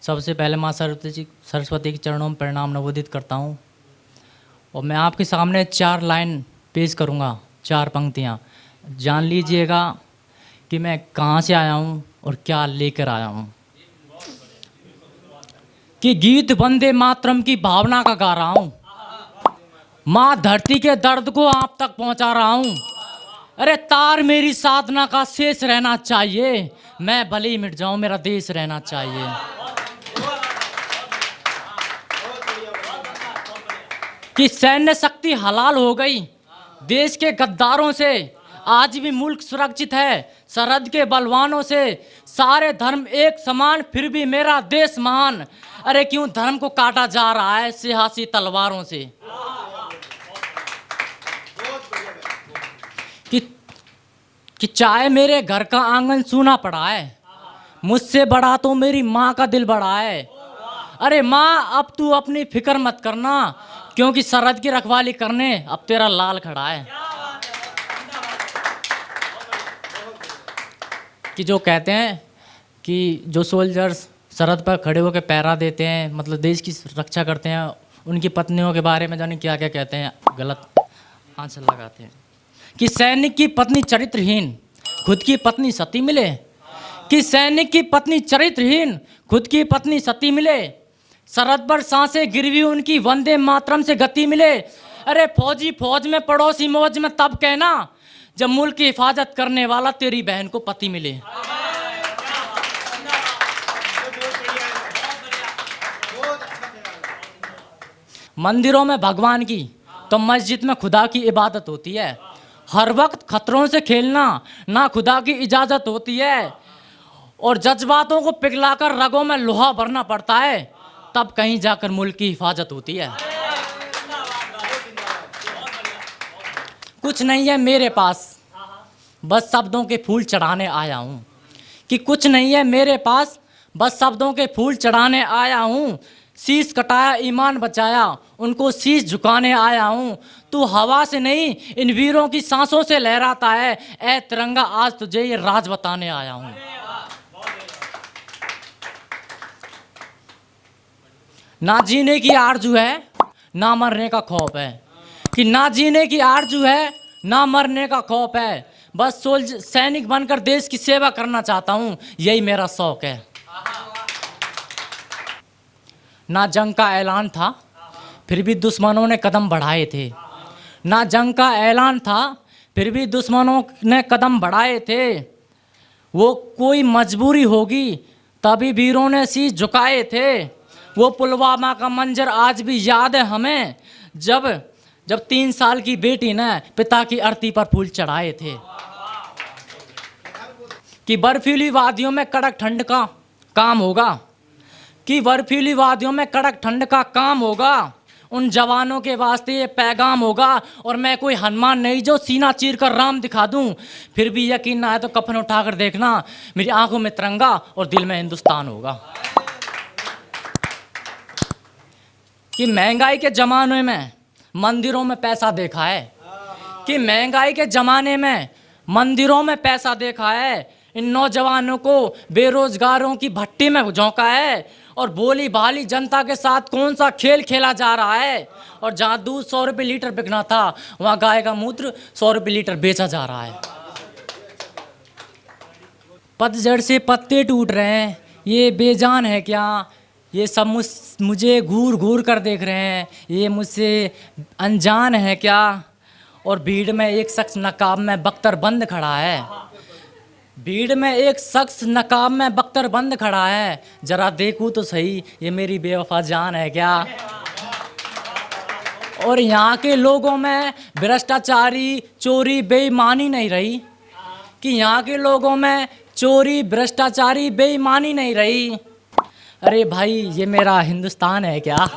सबसे पहले माँ सरस्वती के चरणों में प्रणाम नवोदित करता हूँ और मैं आपके सामने 4 लाइन पेश करूँगा, 4 पंक्तियाँ। जान लीजिएगा कि मैं कहाँ से आया हूँ और क्या लेकर आया हूँ। कि गीत वंदे मातरम की भावना का गा रहा हूँ, माँ धरती के दर्द को आप तक पहुँचा रहा हूँ। अरे तार मेरी साधना का शेष रहना चाहिए, मैं भले ही मिट जाऊँ मेरा देश रहना चाहिए। कि सैन्य शक्ति हलाल हो गई देश के गद्दारों से, आज भी मुल्क सुरक्षित है सरहद के बलवानों से। सारे धर्म एक समान फिर भी मेरा देश महान, अरे क्यों धर्म को काटा जा रहा है सियासी तलवारों से। कि चाहे मेरे घर का आंगन सूना पड़ा है, मुझसे बड़ा तो मेरी माँ का दिल बड़ा है। अरे माँ अब तू अपनी फिक्र मत करना, क्योंकि सरहद की रखवाली करने अब तेरा लाल खड़ा है। कि जो कहते हैं कि जो सोल्जर्स सरहद पर खड़े होकर पहरा देते हैं, मतलब देश की रक्षा करते हैं, उनकी पत्नियों के बारे में जाने क्या क्या कहते हैं, गलत आंसर लगाते हैं। कि सैनिक की पत्नी चरित्रहीन खुद की पत्नी सती मिले। कि सैनिक की पत्नी चरित्रहीन खुद की पत्नी सती मिले। सरहद पर सांसें गिरवी उनकी वंदे मातरम से गति मिले। अरे फौजी फौज में पड़ोसी मौज में तब कहना, जब मुल्क की हिफाजत करने वाला तेरी बहन को पति मिले। मंदिरों में भगवान की तो मस्जिद में खुदा की इबादत होती है। हर वक्त खतरों से खेलना ना खुदा की इजाजत होती है, और जज्बातों को पिघलाकर रगों में लोहा भरना पड़ता है, तब कहीं जाकर मुल्क की हिफाजत होती है। कुछ नहीं है मेरे पास बस शब्दों के फूल चढ़ाने आया हूँ। कि कुछ नहीं है मेरे पास बस शब्दों के फूल चढ़ाने आया हूँ। शीश कटाया ईमान बचाया उनको शीश झुकाने आया हूँ। तू हवा से नहीं इन वीरों की सांसों से लहराता है, ऐ तिरंगा आज तुझे ये राज बताने आया हूँ। ना जीने की आरज़ू है ना मरने का खौफ है। कि ना जीने की आरज़ू है ना मरने का खौफ है, बस सैनिक बनकर देश की सेवा करना चाहता हूँ, यही मेरा शौक है। ना जंग का ऐलान था फिर भी दुश्मनों ने कदम बढ़ाए थे। ना जंग का ऐलान था फिर भी दुश्मनों ने कदम बढ़ाए थे। वो कोई मजबूरी होगी तभी वीरों ने शीश झुकाए थे। वो पुलवामा का मंजर आज भी याद है हमें, जब 3 साल की बेटी ने पिता की अर्थी पर फूल चढ़ाए थे। कि बर्फीली वादियों में कड़क ठंड का काम होगा। कि बर्फीली वादियों में कड़क ठंड का काम होगा, उन जवानों के वास्ते ये पैगाम होगा। और मैं कोई हनुमान नहीं जो सीना चीर कर राम दिखा दूं, फिर भी यकीन ना आए तो कफन उठाकर देखना, मेरी आंखों में तिरंगा और दिल में हिंदुस्तान होगा। कि महंगाई के ज़माने में मंदिरों में पैसा देखा है। कि महंगाई के ज़माने में मंदिरों में पैसा देखा है। इन नौजवानों को बेरोजगारों की भट्टी में झोंका है, और भोली भाली जनता के साथ कौन सा खेल खेला जा रहा है। और जहाँ दूध 100 रुपये लीटर बिकना था वहाँ गाय का मूत्र 100 रुपये लीटर बेचा जा रहा है। पतझड़ से पत्ते टूट रहे हैं ये बेजान है क्या, ये सब मुझे घूर घूर कर देख रहे हैं, ये मुझसे अनजान है क्या। और भीड़ में एक शख्स नकाब में बख्तर बंद खड़ा है। भीड़ में एक शख्स नकाब में बख्तर बंद खड़ा है, जरा देखूं तो सही ये मेरी बेवफा जान है क्या। और यहाँ के लोगों में भ्रष्टाचारी चोरी बेईमानी नहीं रही। कि यहाँ के लोगों में चोरी भ्रष्टाचारी बेईमानी नहीं रही। अरे भाई ये मेरा हिंदुस्तान है क्या।